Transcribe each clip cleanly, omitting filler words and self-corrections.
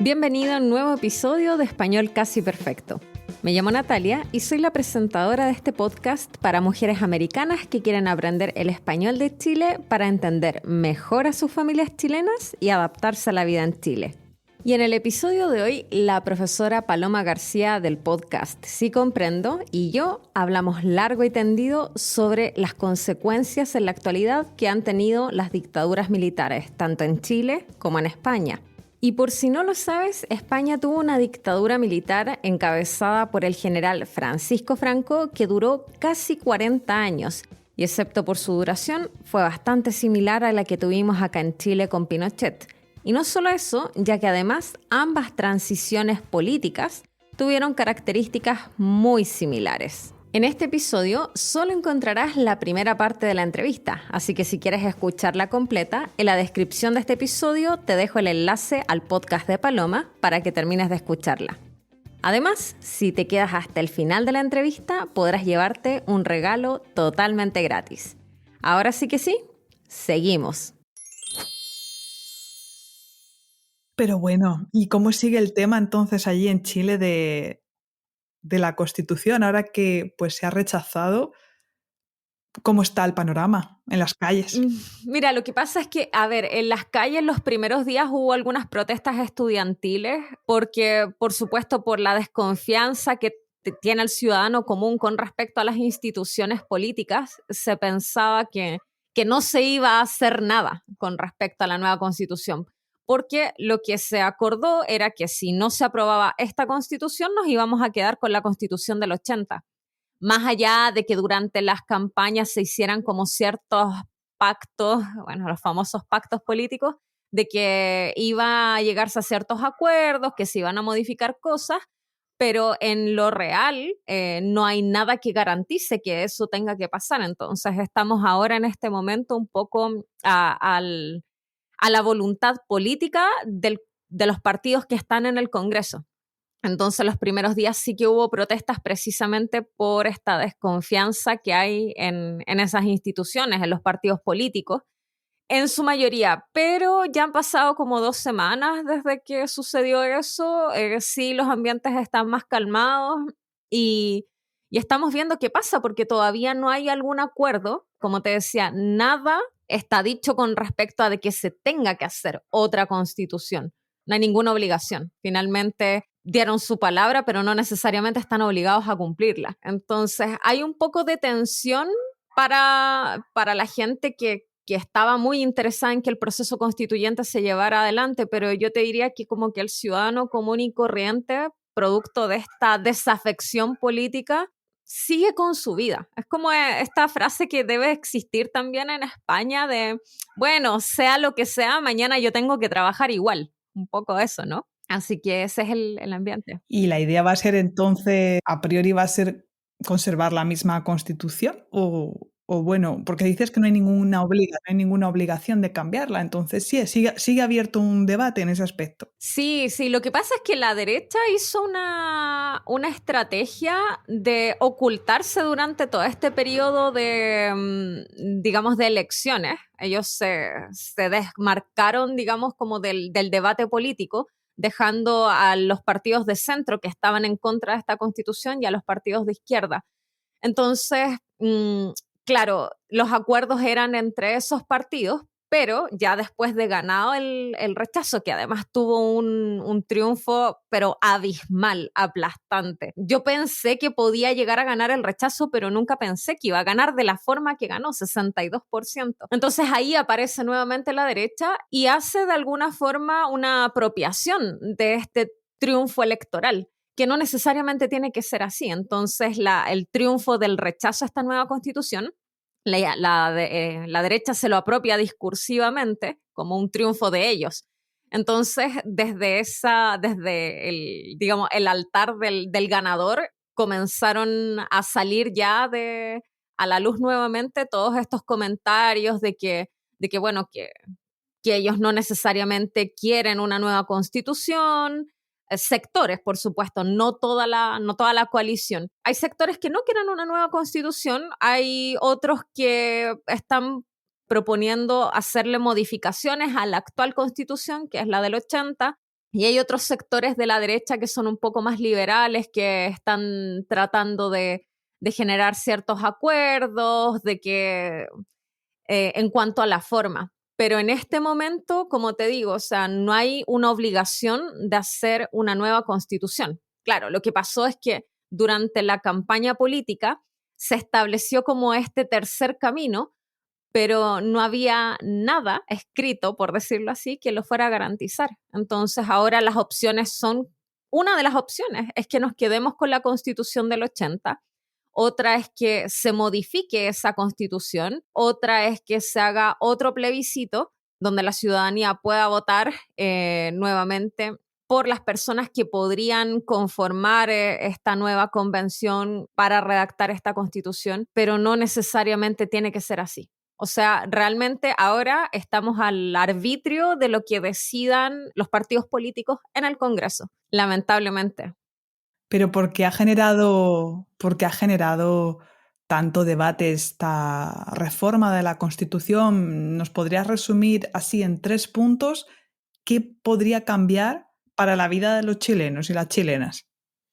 Bienvenido a un nuevo episodio de Español Casi Perfecto. Me llamo Natalia y soy la presentadora de este podcast para mujeres americanas que quieren aprender el español de Chile para entender mejor a sus familias chilenas y adaptarse a la vida en Chile. Y en el episodio de hoy, la profesora Paloma García del podcast Sí Comprendo y yo hablamos largo y tendido sobre las consecuencias en la actualidad que han tenido las dictaduras militares, tanto en Chile como en España. Y por si no lo sabes, España tuvo una dictadura militar encabezada por el general Francisco Franco que duró casi 40 años y excepto por su duración fue bastante similar a la que tuvimos acá en Chile con Pinochet. Y no solo eso, ya que además ambas transiciones políticas tuvieron características muy similares. En este episodio solo encontrarás la primera parte de la entrevista, así que si quieres escucharla completa, en la descripción de este episodio te dejo el enlace al podcast de Paloma para que termines de escucharla. Además, si te quedas hasta el final de la entrevista, podrás llevarte un regalo totalmente gratis. Ahora sí que sí, seguimos. Pero bueno, ¿y cómo sigue el tema entonces allí en Chile de la Constitución? Ahora que pues se ha rechazado, ¿cómo está el panorama en las calles? Mira, lo que pasa es que, en las calles los primeros días hubo algunas protestas estudiantiles porque, por supuesto, por la desconfianza que tiene el ciudadano común con respecto a las instituciones políticas, se pensaba que no se iba a hacer nada con respecto a la nueva constitución. Porque lo que se acordó era que si no se aprobaba esta constitución, nos íbamos a quedar con la constitución del 80. Más allá de que durante las campañas se hicieran como ciertos pactos, bueno, los famosos pactos políticos, de que iba a llegarse a ciertos acuerdos, que se iban a modificar cosas, pero en lo real no hay nada que garantice que eso tenga que pasar. Entonces estamos ahora en este momento un poco a la voluntad política de los partidos que están en el Congreso. Entonces, los primeros días sí que hubo protestas precisamente por esta desconfianza que hay en esas instituciones, en los partidos políticos, en su mayoría. Pero ya han pasado como 2 semanas desde que sucedió eso. Sí, los ambientes están más calmados y, y estamos viendo qué pasa, porque todavía no hay algún acuerdo. Como te decía, nada está dicho con respecto a de que se tenga que hacer otra constitución. No hay ninguna obligación. Finalmente dieron su palabra, pero no necesariamente están obligados a cumplirla. Entonces, hay un poco de tensión para la gente que estaba muy interesada en que el proceso constituyente se llevara adelante, pero yo te diría que como que el ciudadano común y corriente, producto de esta desafección política, sigue con su vida. Es como esta frase que debe existir también en España de, bueno, sea lo que sea, mañana yo tengo que trabajar igual. Un poco eso, ¿no? Así que ese es el ambiente. ¿Y la idea va a ser entonces, a priori va a ser conservar la misma Constitución? O bueno, porque dices que no hay ninguna obligación de cambiarla, entonces sí, sigue abierto un debate en ese aspecto. Sí, sí, lo que pasa es que la derecha hizo una estrategia de ocultarse durante todo este periodo de, digamos, de elecciones. Ellos se desmarcaron, digamos, como del debate político, dejando a los partidos de centro que estaban en contra de esta constitución y a los partidos de izquierda. Entonces, claro, los acuerdos eran entre esos partidos, pero ya después de ganado el rechazo, que además tuvo un triunfo, pero abismal, aplastante. Yo pensé que podía llegar a ganar el rechazo, pero nunca pensé que iba a ganar de la forma que ganó, 62%. Entonces ahí aparece nuevamente la derecha y hace de alguna forma una apropiación de este triunfo electoral, que no necesariamente tiene que ser así. Entonces, el triunfo del rechazo a esta nueva constitución, la derecha se lo apropia discursivamente como un triunfo de ellos. Entonces, desde digamos, el altar del ganador, comenzaron a salir ya a la luz nuevamente todos estos comentarios bueno, que ellos no necesariamente quieren una nueva constitución, sectores, por supuesto, no toda la coalición. Hay sectores que no quieren una nueva constitución, hay otros que están proponiendo hacerle modificaciones a la actual constitución, que es la del 80, Y hay otros sectores de la derecha que son un poco más liberales, que están tratando de generar ciertos acuerdos, de que en cuanto a la forma. Pero en este momento, como te digo, o sea, no hay una obligación de hacer una nueva constitución. Claro, lo que pasó es que durante la campaña política se estableció como este tercer camino, pero no había nada escrito, por decirlo así, que lo fuera a garantizar. Entonces ahora las opciones son, una de las opciones es que nos quedemos con la Constitución del 80, otra es que se modifique esa Constitución, otra es que se haga otro plebiscito donde la ciudadanía pueda votar nuevamente por las personas que podrían conformar esta nueva convención para redactar esta Constitución, pero no necesariamente tiene que ser así. O sea, realmente ahora estamos al arbitrio de lo que decidan los partidos políticos en el Congreso, lamentablemente. Pero ¿por qué ha generado tanto debate esta reforma de la Constitución? ¿Nos podrías resumir así en 3 puntos qué podría cambiar para la vida de los chilenos y las chilenas?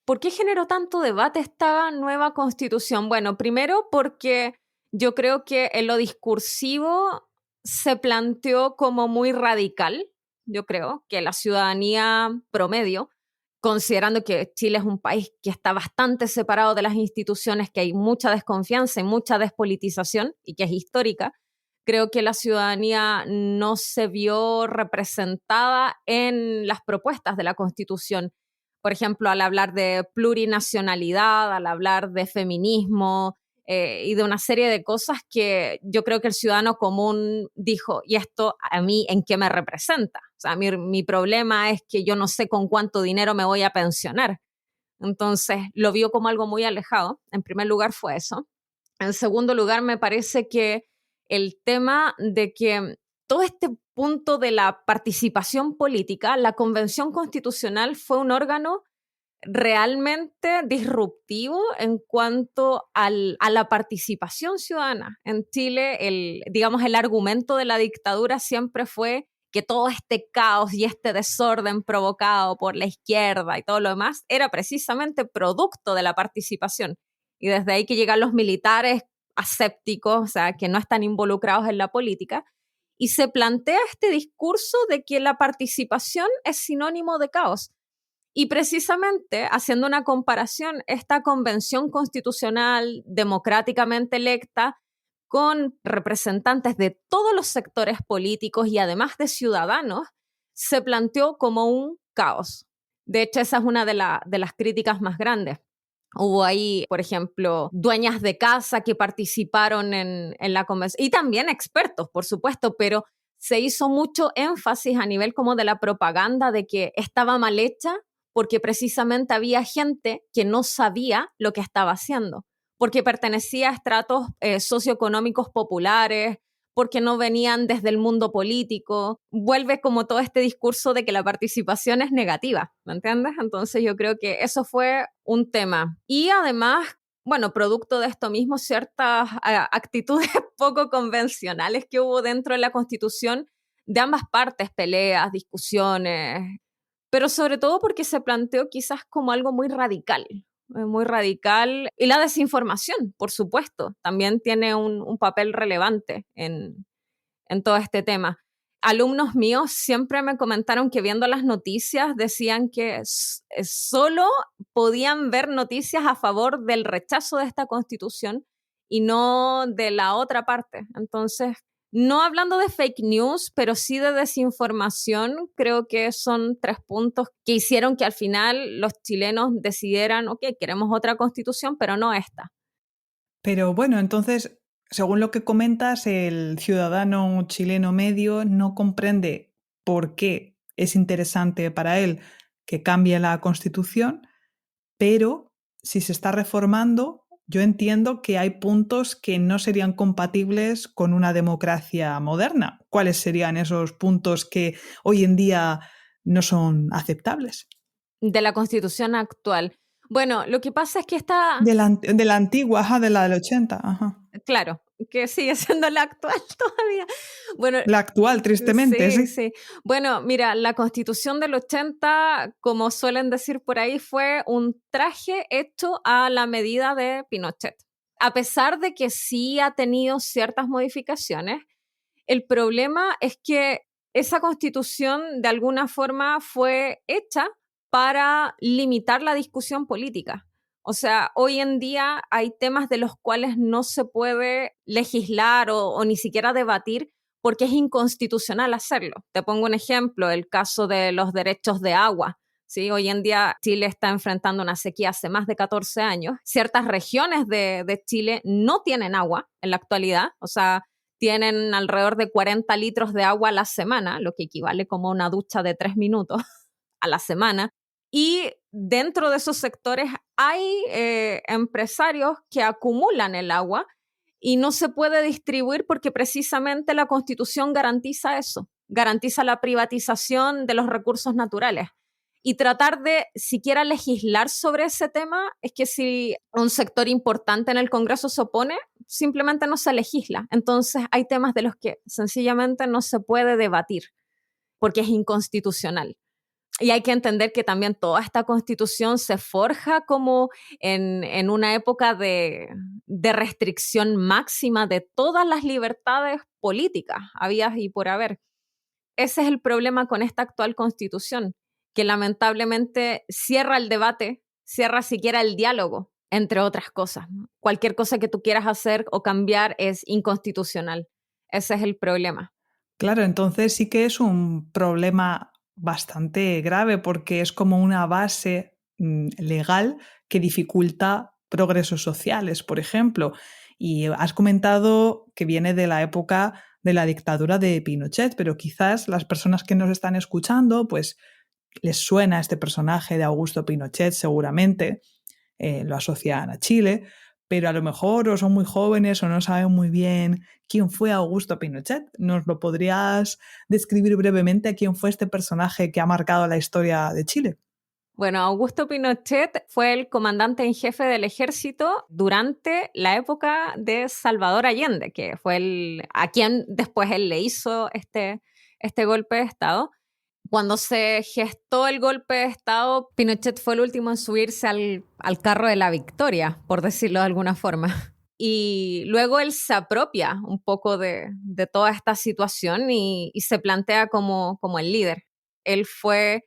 ¿Por qué generó tanto debate esta nueva constitución? Bueno, primero porque yo creo que en lo discursivo se planteó como muy radical. Yo creo que la ciudadanía promedio, considerando que Chile es un país que está bastante separado de las instituciones, que hay mucha desconfianza y mucha despolitización y que es histórica, creo que la ciudadanía no se vio representada en las propuestas de la Constitución. Por ejemplo, al hablar de plurinacionalidad, al hablar de feminismo y de una serie de cosas que yo creo que el ciudadano común dijo, ¿y esto a mí en qué me representa? O sea, mi problema es que yo no sé con cuánto dinero me voy a pensionar. Entonces, lo vio como algo muy alejado. En primer lugar fue eso. En segundo lugar, me parece que el tema de que todo este punto de la participación política, la Convención Constitucional fue un órgano realmente disruptivo en cuanto a la participación ciudadana. En Chile, digamos, el argumento de la dictadura siempre fue que todo este caos y este desorden provocado por la izquierda y todo lo demás era precisamente producto de la participación. Y desde ahí que llegan los militares asépticos, o sea, que no están involucrados en la política, y se plantea este discurso de que la participación es sinónimo de caos. Y precisamente, haciendo una comparación, esta convención constitucional democráticamente electa con representantes de todos los sectores políticos y además de ciudadanos, se planteó como un caos. De hecho, esa es una de las críticas más grandes. Hubo ahí, por ejemplo, dueñas de casa que participaron en la convención y también expertos, por supuesto, pero se hizo mucho énfasis a nivel como de la propaganda de que estaba mal hecha porque precisamente había gente que no sabía lo que estaba haciendo, porque pertenecía a estratos socioeconómicos populares, porque no venían desde el mundo político. Vuelve como todo este discurso de que la participación es negativa, ¿me entiendes? Entonces yo creo que eso fue un tema. Y además, bueno, producto de esto mismo, ciertas actitudes poco convencionales que hubo dentro de la Constitución de ambas partes, peleas, discusiones, pero sobre todo porque se planteó quizás como algo muy radical. Y la desinformación, por supuesto, también tiene un papel relevante en todo este tema. Alumnos míos siempre me comentaron que viendo las noticias decían que solo podían ver noticias a favor del rechazo de esta constitución y no de la otra parte. Entonces, no hablando de fake news, pero sí de desinformación, creo que son 3 puntos que hicieron que al final los chilenos decidieran, ok, queremos otra constitución, pero no esta. Pero bueno, entonces, según lo que comentas, el ciudadano chileno medio no comprende por qué es interesante para él que cambie la Constitución, pero si se está reformando, yo entiendo que hay puntos que no serían compatibles con una democracia moderna. ¿Cuáles serían esos puntos que hoy en día no son aceptables? De la constitución actual. Bueno, lo que pasa es que esta, De la antigua, ajá, de la del 80, ajá. claro, que sigue siendo la actual todavía. Bueno, La actual, tristemente, sí, sí. sí. Bueno, mira, la Constitución del 80, como suelen decir por ahí, fue un traje hecho a la medida de Pinochet. A pesar de que sí ha tenido ciertas modificaciones, el problema es que esa Constitución de alguna forma fue hecha para limitar la discusión política. O sea, hoy en día hay temas de los cuales no se puede legislar o ni siquiera debatir porque es inconstitucional hacerlo. Te pongo un ejemplo, el caso de los derechos de agua. ¿Sí? Hoy en día Chile está enfrentando una sequía hace más de 14 años. Ciertas regiones de Chile no tienen agua en la actualidad, o sea, tienen alrededor de 40 litros de agua a la semana, lo que equivale como una ducha de 3 minutos a la semana. Y dentro de esos sectores hay empresarios que acumulan el agua y no se puede distribuir porque precisamente la Constitución garantiza eso, garantiza la privatización de los recursos naturales. Y tratar de siquiera legislar sobre ese tema es que si un sector importante en el Congreso se opone, simplemente no se legisla. Entonces hay temas de los que sencillamente no se puede debatir porque es inconstitucional. Y hay que entender que también toda esta constitución se forja como en una época de restricción máxima de todas las libertades políticas, habidas y por haber. Ese es el problema con esta actual constitución, que lamentablemente cierra el debate, cierra siquiera el diálogo, entre otras cosas. Cualquier cosa que tú quieras hacer o cambiar es inconstitucional. Ese es el problema. Claro, entonces sí que es un problema bastante grave porque es como una base legal que dificulta progresos sociales, por ejemplo. Y has comentado que viene de la época de la dictadura de Pinochet, pero quizás las personas que nos están escuchando, pues les suena este personaje de Augusto Pinochet seguramente, lo asocian a Chile, pero a lo mejor o son muy jóvenes o no saben muy bien quién fue Augusto Pinochet. ¿Nos lo podrías describir brevemente a quién fue este personaje que ha marcado la historia de Chile? Bueno, Augusto Pinochet fue el comandante en jefe del ejército durante la época de Salvador Allende, que fue a quien después él le hizo este golpe de Estado. Cuando se gestó el golpe de Estado, Pinochet fue el último en subirse al carro de la victoria, por decirlo de alguna forma. Y luego él se apropia un poco de toda esta situación y se plantea como el líder. Él fue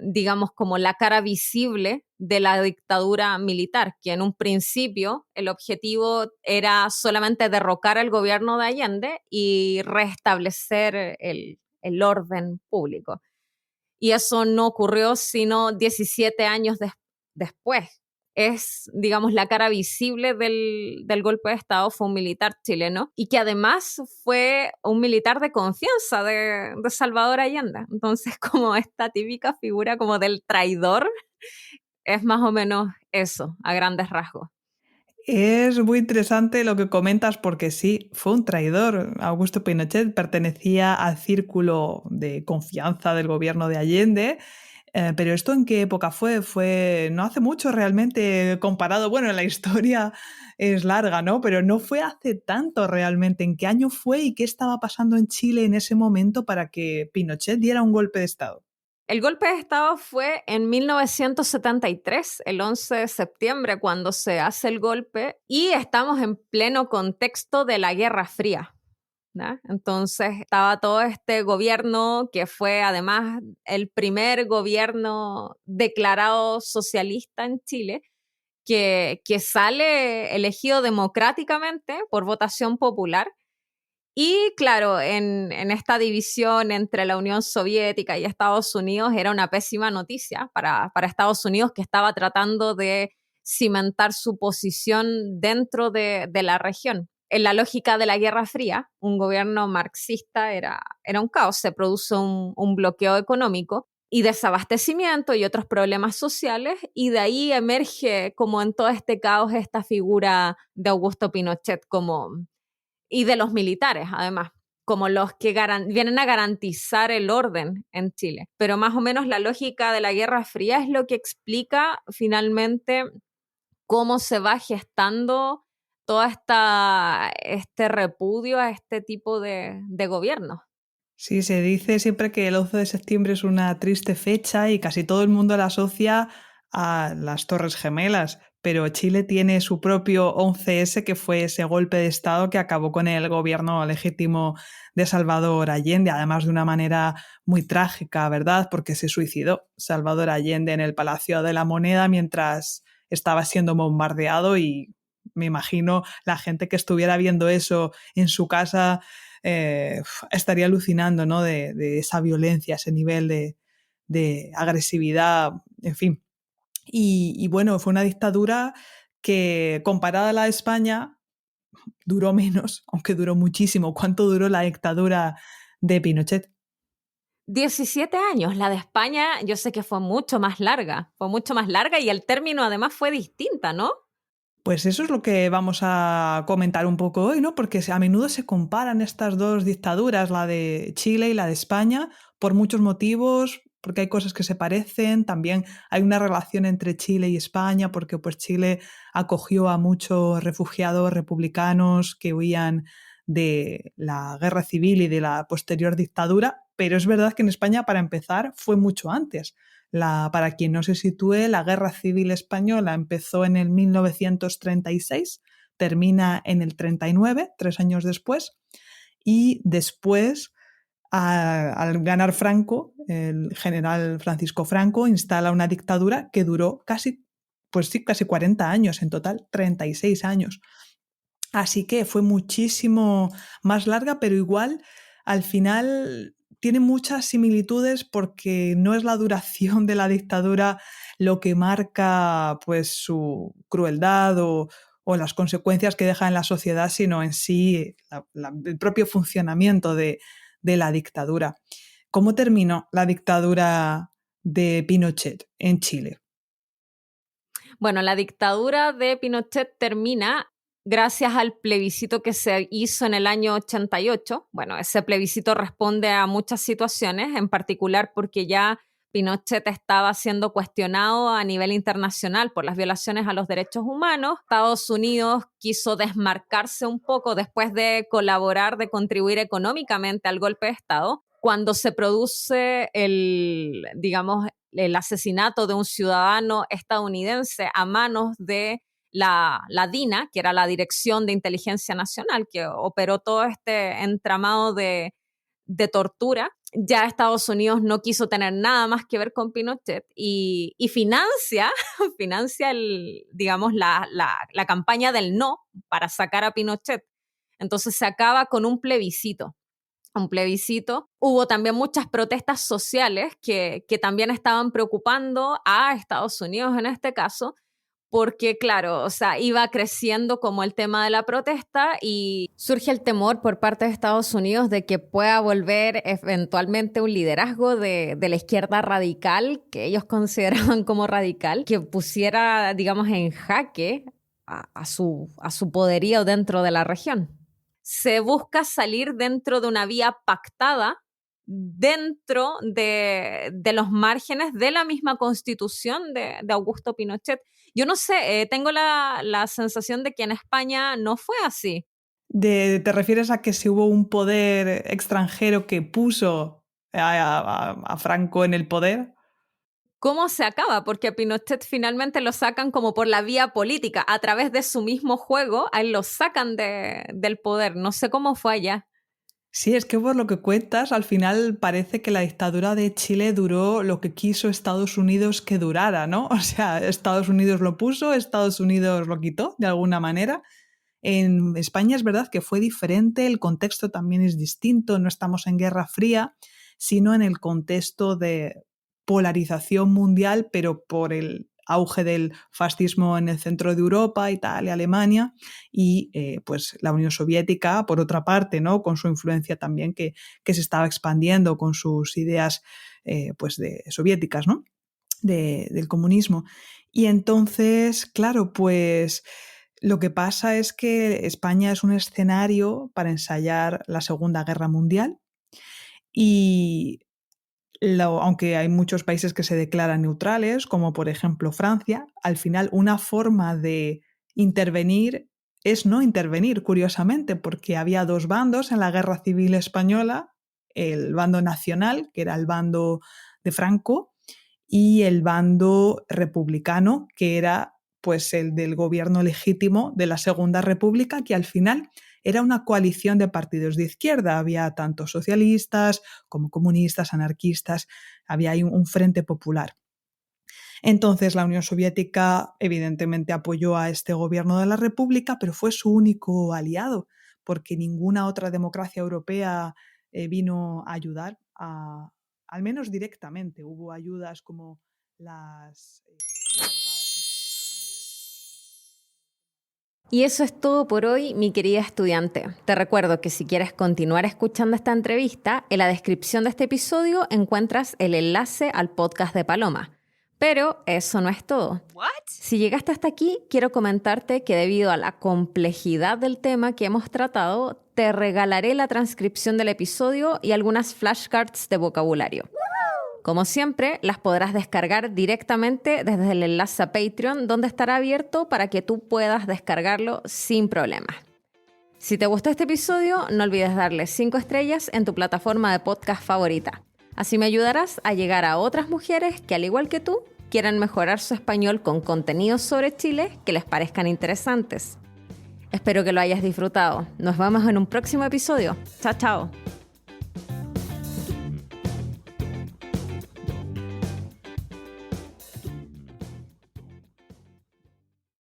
digamos, como la cara visible de la dictadura militar, que en un principio el objetivo era solamente derrocar al gobierno de Allende y restablecer el orden público. Y eso no ocurrió sino 17 años después. Es, digamos, la cara visible del golpe de Estado, fue un militar chileno y que además fue un militar de confianza de Salvador Allende. Entonces, como esta típica figura como del traidor, es más o menos eso, a grandes rasgos. Es muy interesante lo que comentas porque sí, fue un traidor. Augusto Pinochet pertenecía al círculo de confianza del gobierno de Allende. Pero ¿esto en qué época fue? Fue no hace mucho realmente comparado, bueno, la historia es larga, ¿no? Pero no fue hace tanto realmente. ¿En qué año fue y qué estaba pasando en Chile en ese momento para que Pinochet diera un golpe de Estado? El golpe de Estado fue en 1973, el 11 de septiembre, cuando se hace el golpe, y estamos en pleno contexto de la Guerra Fría, ¿no? Entonces estaba todo este gobierno que fue además el primer gobierno declarado socialista en Chile, que sale elegido democráticamente por votación popular. Y claro, en esta división entre la Unión Soviética y Estados Unidos era una pésima noticia para Estados Unidos, que estaba tratando de cimentar su posición dentro de la región. En la lógica de la Guerra Fría, un gobierno marxista era un caos, se produce un bloqueo económico y desabastecimiento y otros problemas sociales, y de ahí emerge como en todo este caos esta figura de Augusto Pinochet y de los militares, además, como los que vienen a garantizar el orden en Chile. Pero más o menos la lógica de la Guerra Fría es lo que explica finalmente cómo se va gestando este repudio a este tipo de gobierno. Sí, se dice siempre que el 11 de septiembre es una triste fecha y casi todo el mundo la asocia a las Torres Gemelas, pero Chile tiene su propio 11S, que fue ese golpe de Estado que acabó con el gobierno legítimo de Salvador Allende, además de una manera muy trágica, ¿verdad? Porque se suicidó Salvador Allende en el Palacio de la Moneda mientras estaba siendo bombardeado y me imagino la gente que estuviera viendo eso en su casa estaría alucinando, ¿no? De esa violencia, ese nivel de agresividad, en fin. Y bueno, fue una dictadura que comparada a la de España duró menos, aunque duró muchísimo. ¿Cuánto duró la dictadura de Pinochet? 17 años, la de España yo sé que fue mucho más larga y el término además fue distinta, ¿no? Pues eso es lo que vamos a comentar un poco hoy, ¿no? Porque a menudo se comparan estas dos dictaduras, la de Chile y la de España, por muchos motivos, porque hay cosas que se parecen, también hay una relación entre Chile y España, porque pues Chile acogió a muchos refugiados republicanos que huían de la guerra civil y de la posterior dictadura, pero es verdad que en España, para empezar, fue mucho antes. Para quien no se sitúe, la Guerra Civil Española empezó en el 1936, termina en el 39, 3 años después, y después, al ganar Franco, el general Francisco Franco instala una dictadura que duró casi, pues sí, casi 40 años, en total 36 años. Así que fue muchísimo más larga, pero igual al final tiene muchas similitudes porque no es la duración de la dictadura lo que marca pues su crueldad o las consecuencias que deja en la sociedad, sino en sí el propio funcionamiento de la dictadura. ¿Cómo terminó la dictadura de Pinochet en Chile? Bueno, la dictadura de Pinochet termina gracias al plebiscito que se hizo en el año 88. Bueno, ese plebiscito responde a muchas situaciones, en particular porque ya Pinochet estaba siendo cuestionado a nivel internacional por las violaciones a los derechos humanos. Estados Unidos quiso desmarcarse un poco después de colaborar, de contribuir económicamente al golpe de Estado. Cuando se produce digamos, el asesinato de un ciudadano estadounidense a manos de la DINA, que era la Dirección de Inteligencia Nacional, que operó todo este entramado de tortura. Ya Estados Unidos no quiso tener nada más que ver con Pinochet y financia, financia digamos, la campaña del no para sacar a Pinochet. Entonces se acaba con un plebiscito. Hubo también muchas protestas sociales que también estaban preocupando a Estados Unidos en este caso, porque claro, o sea, iba creciendo como el tema de la protesta y surge el temor por parte de Estados Unidos de que pueda volver eventualmente un liderazgo de la izquierda radical, que ellos consideraban como radical, que pusiera, digamos, en jaque a su poderío dentro de la región. Se busca salir dentro de una vía pactada dentro de los márgenes de la misma constitución de Augusto Pinochet. Yo no sé, tengo la sensación de que en España no fue así. ¿Te refieres a que si hubo un poder extranjero que puso a Franco en el poder? ¿Cómo se acaba? Porque a Pinochet finalmente lo sacan como por la vía política, a través de su mismo juego, a él lo sacan del poder. No sé cómo fue allá. Sí, es que por lo que cuentas, al final parece que la dictadura de Chile duró lo que quiso Estados Unidos que durara, ¿no? O sea, Estados Unidos lo puso, Estados Unidos lo quitó de alguna manera. En España es verdad que fue diferente, el contexto también es distinto, no estamos en Guerra Fría, sino en el contexto de polarización mundial, pero por el auge del fascismo en el centro de Europa, Italia, Alemania, y pues la Unión Soviética, por otra parte, ¿no? Con su influencia también que se estaba expandiendo con sus ideas pues soviéticas, ¿no? Del comunismo. Y entonces, claro, pues lo que pasa es que España es un escenario para ensayar la Segunda Guerra Mundial y aunque hay muchos países que se declaran neutrales, como por ejemplo Francia, al final una forma de intervenir es no intervenir, curiosamente, porque había dos bandos en la Guerra Civil Española, el bando nacional, que era el bando de Franco, y el bando republicano, que era pues el del gobierno legítimo de la Segunda República, que al final era una coalición de partidos de izquierda. Había tanto socialistas como comunistas, anarquistas, había ahí un frente popular. Entonces la Unión Soviética evidentemente apoyó a este gobierno de la República, pero fue su único aliado, porque ninguna otra democracia europea vino a ayudar, al menos directamente. Hubo ayudas como las Y eso es todo por hoy, mi querida estudiante. Te recuerdo que si quieres continuar escuchando esta entrevista, en la descripción de este episodio encuentras el enlace al podcast de Paloma. Pero eso no es todo. ¿What? Si llegaste hasta aquí, quiero comentarte que debido a la complejidad del tema que hemos tratado, te regalaré la transcripción del episodio y algunas flashcards de vocabulario. Como siempre, las podrás descargar directamente desde el enlace a Patreon, donde estará abierto para que tú puedas descargarlo sin problemas. Si te gustó este episodio, no olvides darle 5 estrellas en tu plataforma de podcast favorita. Así me ayudarás a llegar a otras mujeres que, al igual que tú, quieran mejorar su español con contenidos sobre Chile que les parezcan interesantes. Espero que lo hayas disfrutado. Nos vemos en un próximo episodio. Chao, chao.